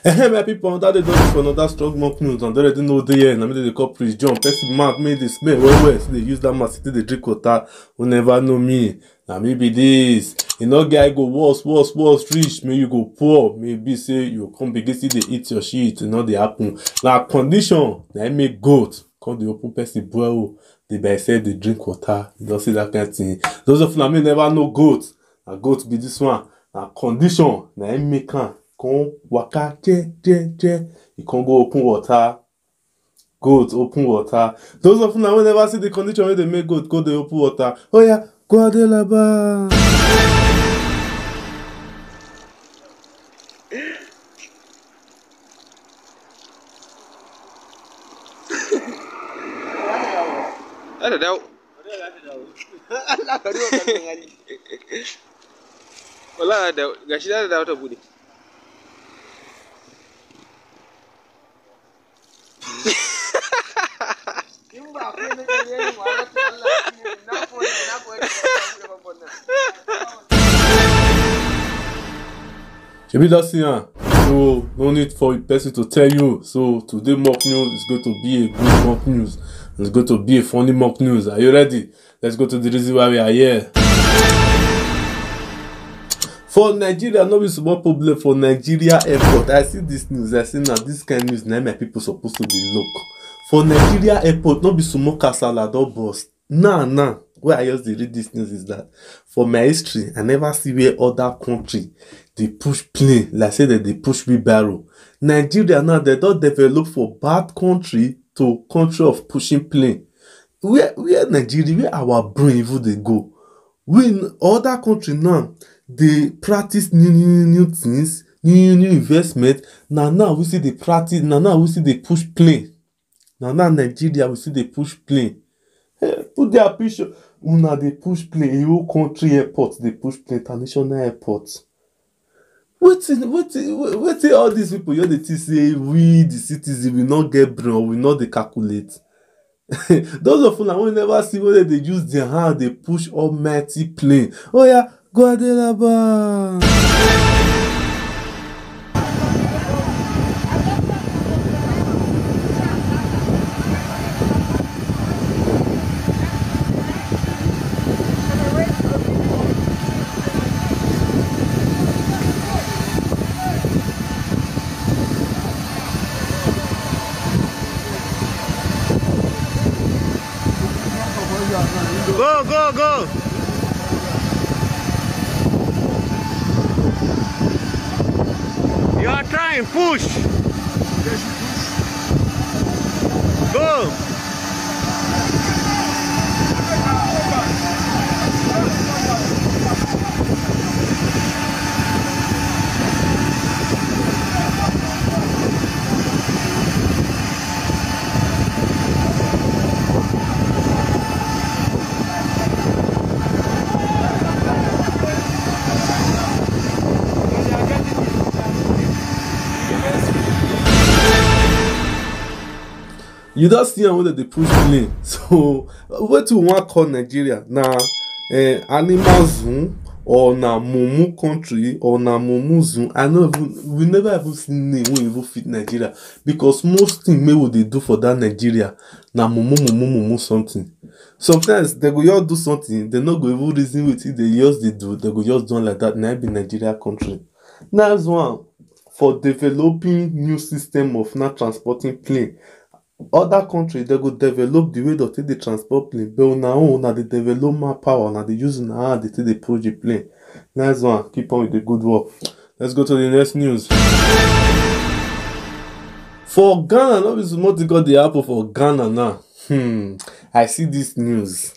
Hey, my people, that they don't for another strong monk news, and they already know the year. And they call Prince John. Person mark made this smell. Well, so they use that mass city, they drink water. Who never know me. Now maybe this. You know, guy go worse, rich. Maybe you go poor. Maybe say you come begin see they eat your shit. You know they happen. Now condition. Now make goat. Come the open person boy. They by say they drink water. You don't see that kind of thing. Those of them never know goat. Now goat be this one. Now condition. Now make can. Come waka you can go open water. Goat open water. Those of you now never see the condition where they make goat go the open water. Oh yeah, go de là-bas. Wala da gashi da wata bude. Shebi just see so no need for a person to tell you. So today mock news is going to be a good mock news. It's going to be a funny mock news. Are you ready? Let's go to the reason why we are here. For Nigeria, no be small problem for Nigeria airport. I see this news. I see now this kind of news. Now my people supposed to be look. For Nigeria airport, no be small kasala don burst. Nah. Where I just read this news is that for my history, I never see where other country they push plane like say that they push wheelbarrow. Nigeria now they don't develop for bad country to country of pushing plane. Where Nigeria, where our brain even they go? We in other country now they practice new things, new investment. Now we see they practice. Now we see they push plane. Now Nigeria we see they push plane. Hey, put their picture. Una they push plane. Your country airport they push plane. International airports. What all these people you they say we the citizens will not get brain, we not they calculate. Those of you will never see whether they use their hand, they push almighty plane. Oh yeah, go de là-bas. Go. You are trying, push. Go. You don't see whether they push plane. So what you want call Nigeria now? Animal Zoom or na Mumu country or na Mumu Zoom. I know we never even seen name when even fit Nigeria because most thing me what they do for that Nigeria na Mumu something. Sometimes they go just do something. They not go even reason with it. They just they do. They go just do like that. Now be Nigeria country. That's one for developing new system of not transporting plane. Other countries they go develop the way that they transport plane, but now they develop more power, now they use now they push the plane. Next one, keep on with the good work. Let's go to the next news. For Ghana, no be small thing got the apple for Ghana now. I see this news.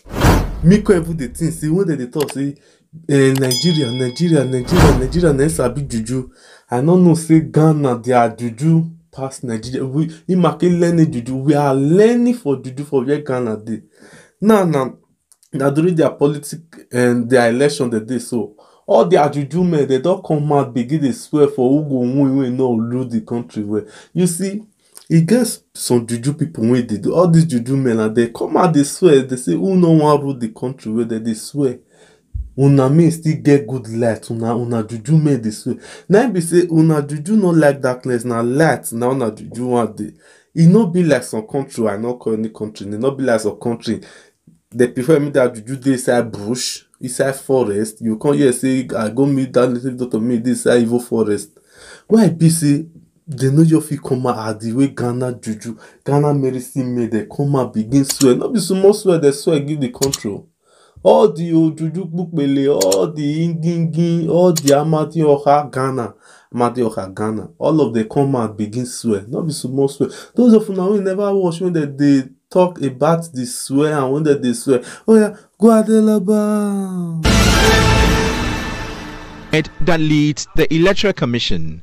Me come even the thing say when they talk say Nigeria, na sabi juju. I don't know say Ghana they are juju. Past Nigeria, we learning juju. We are learning for juju for where Ghana did. Now during their politics and their election that they so all their juju men they don't come out begin they swear for who go win no rule the country where you see it gets some juju people when they do all these juju men and they come out they swear they say who no one rule the country where they swear una may still get good light, una juju make dey swear. Na be say una juju no like darkness, na light na una juju wan dey. E no be like some country, I no call any country, e no be like some country. They prefer me that juju dey inside bush, inside forest. You come here say I go meet that native doctor, me dey inside evil forest. Why be say they no just fit come out at the way Ghana juju, Ghana medicine made they come out begin swear. No be small swear, they swear give the country. All the juju bukbele, all the ingingin, all the Amadioha Ghana, all of them come out begin swear. No be small swear. Those of you who never watch when they talk about the swear and when they swear, oh yeah, go Adelaba. That leads the Electoral Commission.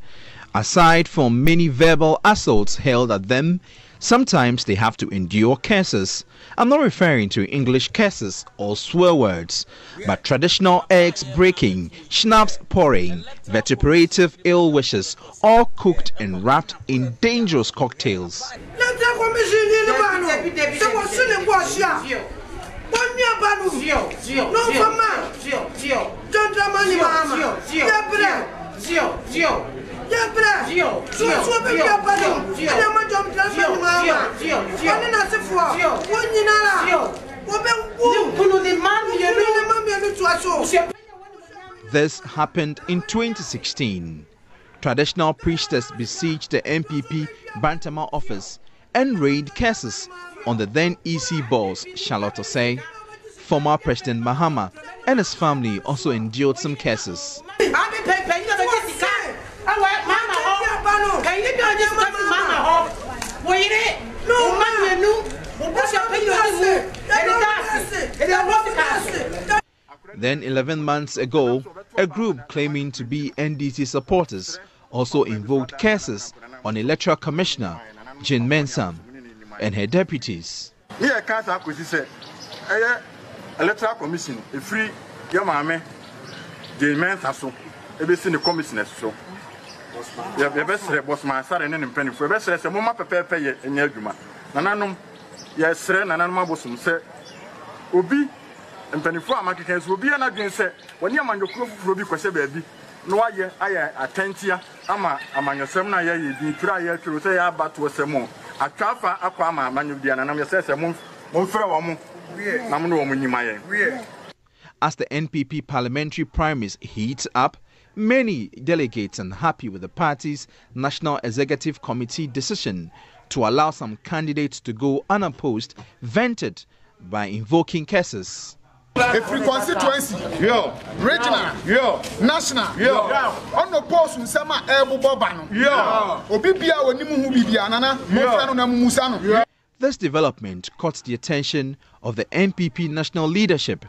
Aside from many verbal assaults held at them, sometimes they have to endure curses. I'm not referring to English curses or swear words, but traditional eggs breaking, schnapps pouring, vituperative ill wishes, all cooked and wrapped in dangerous cocktails. This happened in 2016. Traditional priestess besieged the NPP Bantama office and rained curses on the then EC boss Charlotte Osei. Former President Mahama and his family also endured some curses. Then 11 months ago, a group claiming to be NDC supporters also invoked curses on Electoral Commissioner Jane Mensam and her deputies. Electoral Commission, a free Yamame, Jane Mensam, a bit in the commissioners. So, the best was my son and penny for best as a moment prepare pay in Yaguma. Nananum, yes, Ren and Anamabosum said, Obi and penny for Americans will be an against say, when your man your crew will be question baby. No, I attentia, Ama, among your seminar, ye try to say about to a sermon. A trafa, Aquama, Manudian, and I'm says a month, one fair woman. As the NPP parliamentary primaries heat up, many delegates are unhappy with the party's National Executive Committee decision to allow some candidates to go unopposed, vented by invoking curses. A free constituency, regional, national, on the post in Sama Elbo Bobano, Obibia or Nimu Bibiana, Musano. This development caught the attention of the NPP national leadership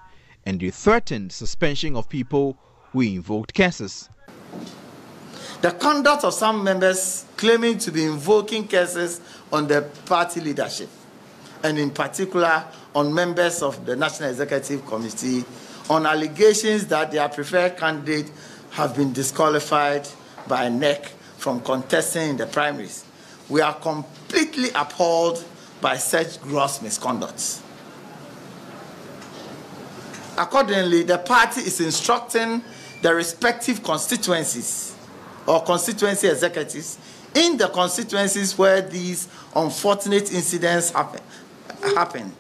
and they threatened suspension of people who invoked curses. The conduct of some members claiming to be invoking curses on the party leadership, and in particular on members of the National Executive Committee, on allegations that their preferred candidate have been disqualified by NEC from contesting in the primaries. We are completely appalled by such gross misconduct. Accordingly, the party is instructing the respective constituencies or constituency executives in the constituencies where these unfortunate incidents happened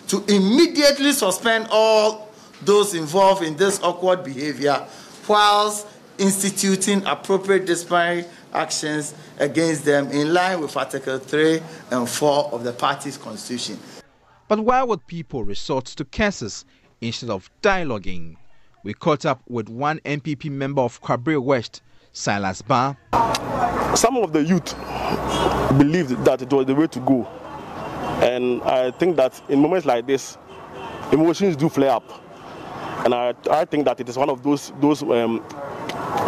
to immediately suspend all those involved in this awkward behavior whilst instituting appropriate disciplinary actions against them in line with Article 3 and 4 of the party's constitution. But why would people resort to curses instead of dialoguing? We caught up with one NPP member of Kwabre West, Silas Ba. Some of the youth believed that it was the way to go. And I think that in moments like this, emotions do flare up. And I think that it is one of those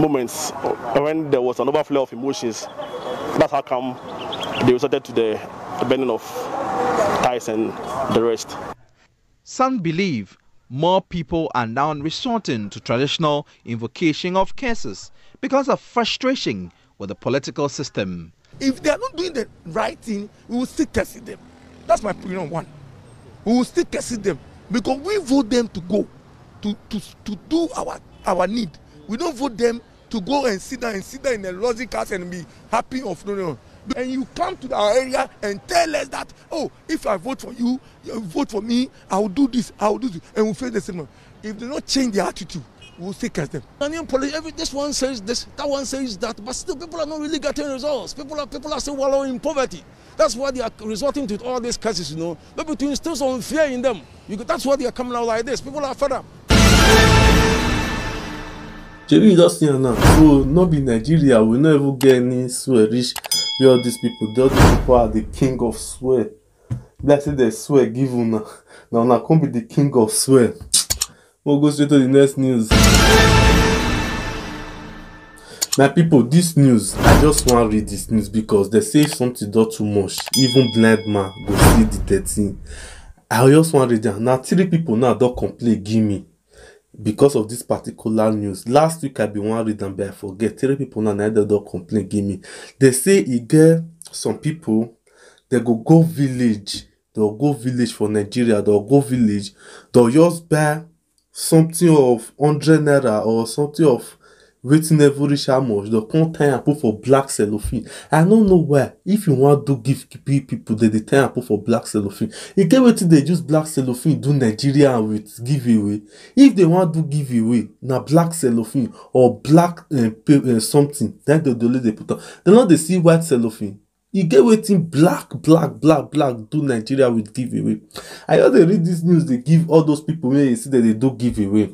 moments when there was an overflow of emotions. That's how come they resorted to the burning of ties and the rest. Some believe more people are now resorting to traditional invocation of curses because of frustration with the political system. If they are not doing the right thing, we will still curse them. That's my opinion one. We will still curse them because we vote them to go to do our need. We don't vote them to go and sit down in a logic house and be happy of no. And you come to our area and tell us that, oh, if I vote for you, you vote for me, I will do this, and we'll face the same. If they don't change their attitude, we'll still catch them. This one says this, that one says that, but still people are not really getting results. People are still wallowing in poverty. That's why they are resorting to all these cases, you know. But between still some fear in them. That's why they are coming out like this. People are fed up. Jerry just here now. So not be Nigeria, we not even get any swear rich. We all these people, are the king of swear. Let's say they swear give una. Now come be the king of swear. We'll go straight to the next news. My people, this news, I just want to read this news because they say something not too much. Even blind man go see the 13. I just want to read that. Now 3 people now don't complain give me because of this particular news. Last week I been want to read them, but I forget. 3 people now neither don't complain give me. They say you get some people, they go village. They'll go village for Nigeria. They'll go village. They'll just buy something of 100 naira or something of waiting never reach how much. They'll come tie and put for black cellophane. I don't know why. If you want to give people, they tie and put for black cellophane. You get what they use black cellophane do Nigeria with giveaway. If they want to give away, now black cellophane or black something, then they put on. They not they see white cellophane. You get waiting black do Nigeria with giveaway. I heard they read this news, they give all those people when you see that they do giveaway.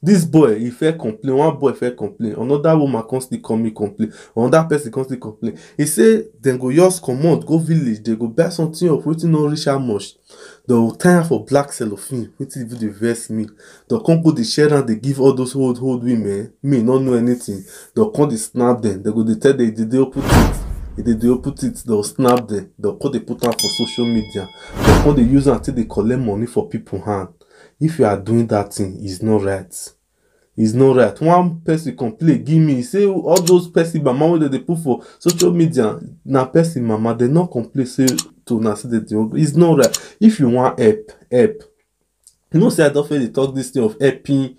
This boy, he fair complain. One boy fair complain. Another woman constantly come me complain. Another person constantly complain. He say, then go just command, go village. They go buy something of waiting not reach how much. They'll time for black cellophane. Waiting if they verse me. They'll come go the share and they give all those old women. Me not know anything. They'll come they snap them. They go they tell they put it. If they put it, they'll snap them. They'll come they put out for social media. They'll come they use it until they collect money for people hand. If you are doing that thing, it's not right. It's not right. One person complain, give me, say all those person mama that they put for social media, na person mama, they not complain, say to na say that it's not right. If you want help. You know, say I don't feel they talk this thing of helping.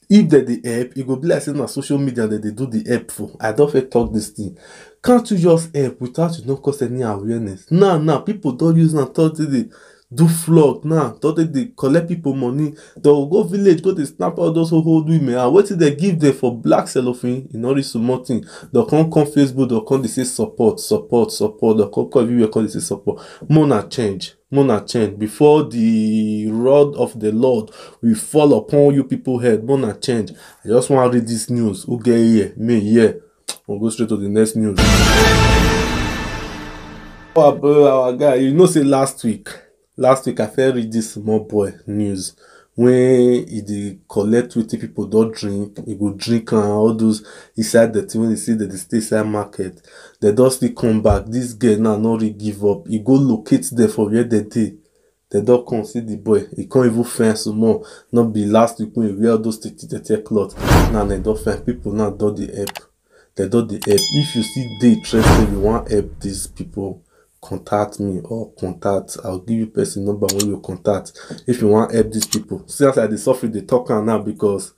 If they help, it go be like saying on social media that they do the help for. I don't feel talk this thing. Can't you just help without you not cause any awareness? Now, people don't use now thought they do flog now. Thought they collect people money. They'll go village, go to snap all those old women. And what did they give them for black cellophane in all this small thing? They'll come Facebook, they'll come they say support. They'll come everywhere, they say support. Mona change. Before the rod of the Lord will fall upon you people head. Mona change. I just want to read this news. Who get here? Me here. We'll go straight to the next news. Our guy, you know, say last week I felt read this small boy news when he collect 20 people don't drink, he go drink and all those inside the thing when they see that the stay side market, they don't still come back. This girl now not really give up. He go locate them for where they did. They don't come see the boy. He can't even find some more. Not be last week when he wear those 30 cloth. Now they don't find people now do the help. They do the help. If you see they interested, you want help these people, contact me or contact. I'll give you person number when you contact. If you want help these people. Since I suffer the talker now because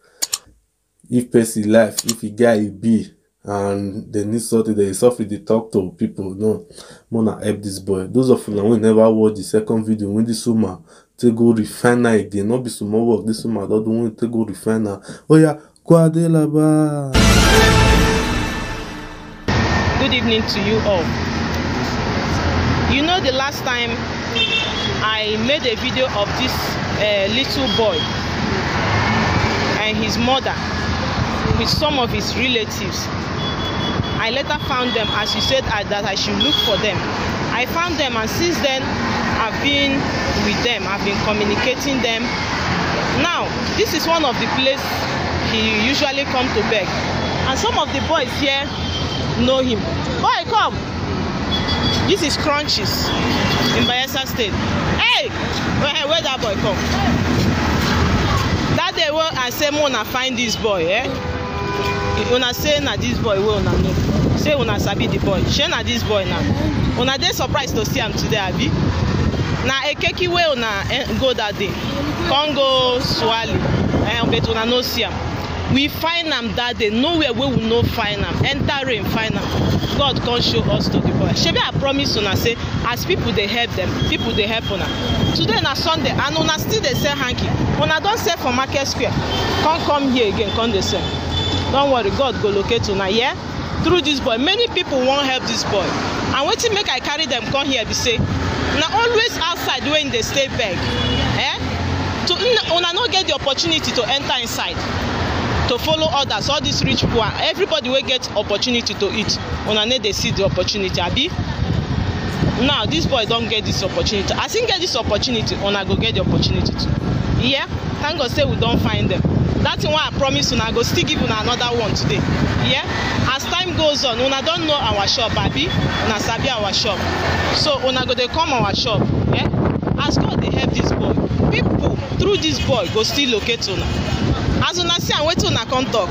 if person life, if a guy be and they need something, they suffer the talk to people. No, wanna help this boy. Those of you who never watch the second video when this woman to go refiner again, not be some more work. This woman don't want to go refiner. Oh yeah, Guadelaba. Good evening to you all. You know, the last time I made a video of this little boy and his mother with some of his relatives. I later found them, as you said, that I should look for them. I found them, and since then I've been with them. I've been communicating them. Now, this is one of the places he usually come to beg, and some of the boys here know him. Boy, come. This is Crunches in Bayelsa State. Hey, where that boy come? That day when I say Mona find this boy, Una say na this boy wey una know. Say una sabi the boy. Shey na this boy now. Una dey surprised to see am today, abi? Na Ekeki wey una go that day. Come go Swali. am, but una no see am. We find am that day, nowhere where we no find am. Enter rain, find am. God come show us to the boy. Shebi I promise una say, as people they help them, people they help una. Today na Sunday, and una still they sell hanky. Una don sell for Market Square. Come here again, come they sell. Don't worry, God go locate una, yeah? Through this boy, many people won't help this boy. And wetin make I carry them come here be say, na always outside when they stay beg. Una no get the opportunity to enter inside. To follow others, all these rich people, everybody will get opportunity to eat. Una need they see the opportunity, abi? Now this boy don't get this opportunity. As he get this opportunity, una go get the opportunity too. Yeah, thank God say we don't find them. That's why I promise una go still give una another one today. Yeah, as time goes on, una don't know our shop, abi? Una sabi our shop. So una go they come our shop. Yeah, as God they help this boy, people through this boy go still locate una. As una see and wait till una come talk.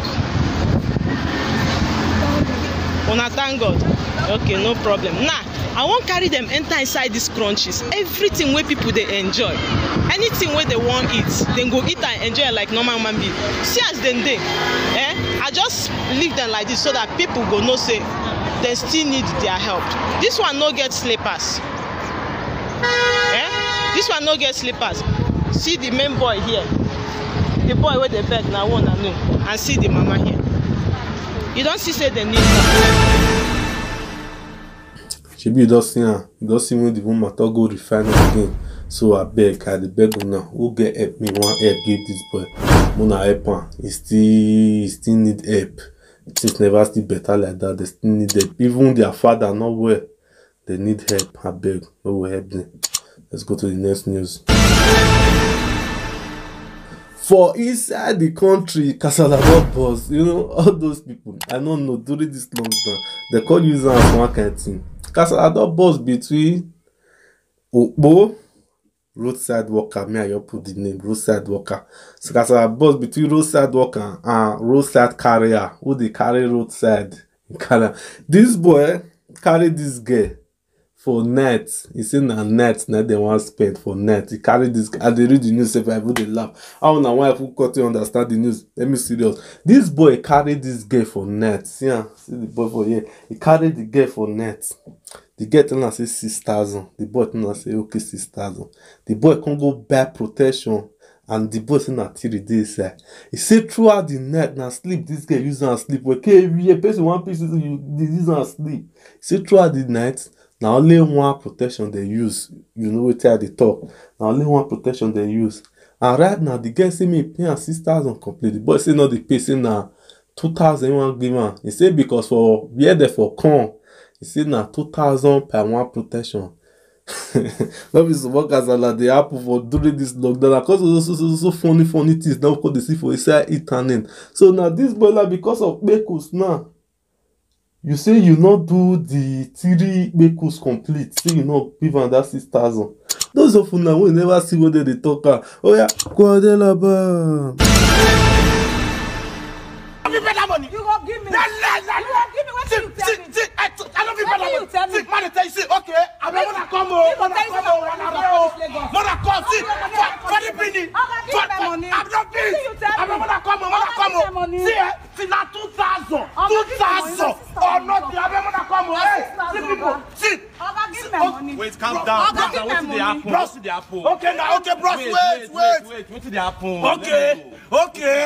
Una thank God. Okay, no problem. Now, I won't carry them enter inside these crunches. Everything where people they enjoy. Anything where they want eat, then go eat and enjoy like normal man be. See as them they. I just leave them like this so that people go know say they still need their help. This one no get slippers. This one no get slippers. See the main boy here. The boy with the bed now one and know, and see the mama here. You don't see say they need Shebi you don't see her. You don't see when the woman talk go refine again. So I beg now. Who get help me? One help give this boy. Mona help him. He still need help. Things never still better like that. They still need help. Even their father not well. They need help. I beg. We will help them. Let's go to the next news. For inside the country, Kasala boss, you know, all those people, I don't know, during this lockdown, they call users as one kind of thing. Kasala boss between Okpo, roadside worker, may I put the name, roadside worker. So Kasala boss between roadside worker and roadside carrier, who they carry roadside. This boy carry this girl for net. He say na net they want spend for net. He carry this. And they read the news. If I put the laugh, how na why I cut to understand the news? Let me serious. This boy carry this girl for net. See the boy for here. He carry the girl for net. The girl tell her say 6,000. The boy tell her say okay 6,000. The boy can go buy protection. And the boy say na 3 days. He say throughout the night na sleep. This girl use and sleep. Okay, every person one piece you use and sleep. He say throughout the night. Now only one protection they use. You know what they talk. Now only one protection they use. And right now the girl say me pay 6,000 complete. The boy say no the pay say na 2,000 you want give am. He say because for where they for come. He say na 2,000 per one protection. That is what Kasala they happen for during this lockdown. Because so funny things now because they see for inside internet. So now this boy like because of Bekus now. You say you not do the 3 Bekus complete. Say you not give them that 6,000. Those of you now will never see what they talk. Oh yeah, Guadelaba. Give me that money. You go give me. You go give me what you tell me. I don't give you that money. Man, tell you say okay. I'm gonna come over. Mother come see. For the penny. I'm not busy. I'm gonna come over. See now 2,000. 2,000. Or not. I'm gonna come over. See people. See. Give me money. Wait, calm down. What's the apple? What's the apple? Okay, now, okay, bros. Wait. What's the apple? Okay.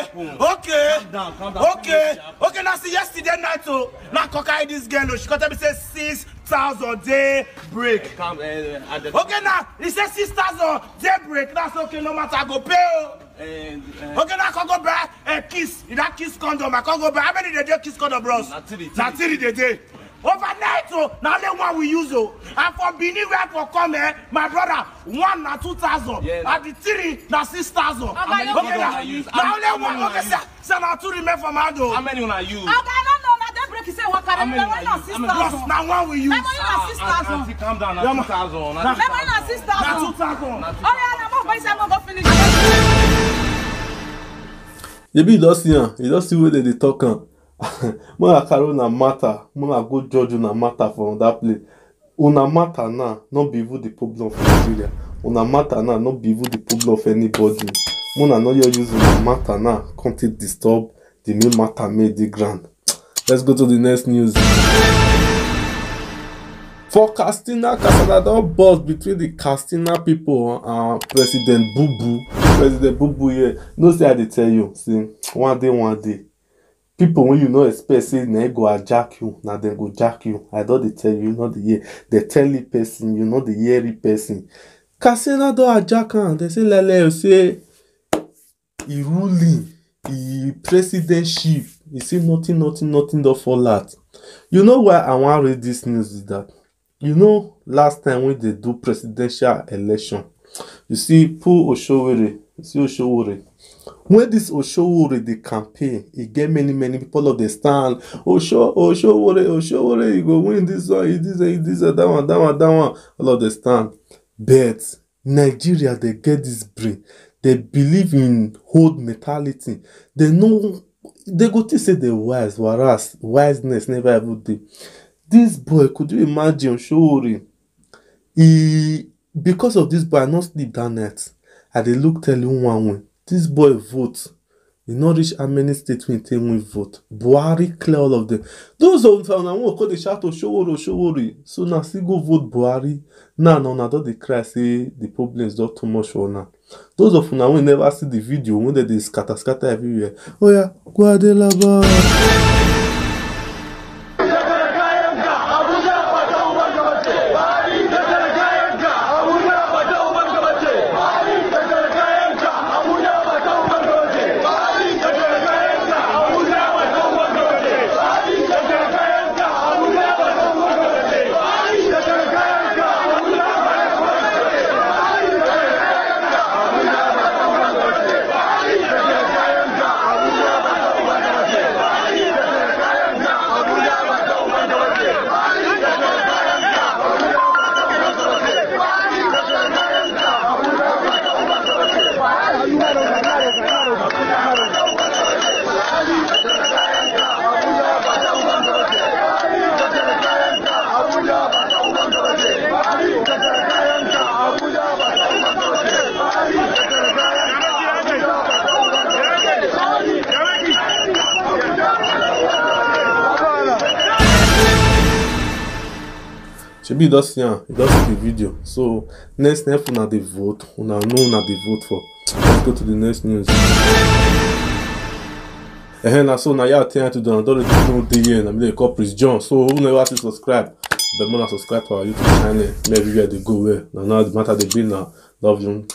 Calm down. Okay, now see yesterday night, so now cockeye this girl, she got me say 6,000 day break. Okay, now he says 6,000 day break. That's okay, no matter I go pay. Okay, now I can go buy a kiss. In that kiss condom, I can go buy. How many they kiss condom, bros? Not 3 day. Overnight, so now the one we use, and for Bini where for come, my brother, 1 na 2,000, and the 3 na 6,000. Okay, now only one. Okay, sir, now 2 remain for my door. How many will I use? Okay, no, that break is say what can I 6,000. Now one we use. How 6,000? Calm down, now 2,000. Now 6,000. Now 2,000. Oh yeah, now my boys go finish. Maybe you don't see him. You don't see where they talk. Mona carry una matter, Mona go judge una matter from that place. Una matter now, not be even the problem for Nigeria. Una matter now, not be even the problem of anybody. Mona no use the matter now. Can't it disturb the main matter made the grand. Let's go to the next news. For Katsina, Kasala don burst between the Katsina people and President Bubu. President Bubu here. No say I dey tell you. See, one day. People when you no expect say they go jack you, now they go jack you. I don't dey tell you, not the year. They tell the person, you know the yeary person. Katsina don jack am. They say lele say he ruling, he presidentship. He say nothing don't fall out. You know why I want to read this news is that, you know, last time when they do presidential election, you see Paul Oshowore, when this Oshowore the campaign, he get many people of the stand. Oshowore, you go win this one, this that one, all of the stand. But Nigeria, they get this brain. They believe in hold mentality. They know they go to say they wise, whereas wiseness never ever do. This boy, could you imagine Oshowore? Because of this boy, I not sleep that night. I dey look tell you one way. This boy vote. He not reach how many states we take we vote. Buhari clear all of them. Those of them now call the shout Oshowore. So now still go vote Buhari. Now don't they cry say the problems not too much for now. Those of you now we never see the video when they scatter everywhere. Oh yeah, Guadelaba. Shebi just see the video. So next time una dey vote, una know una dey vote for. Let's go to the next news. So now you trying to do don't know the year and I'm call Prince John. So who never to subscribe, but more subscribe to our YouTube channel. Maybe where they go where. Now the matter they be now. Love you.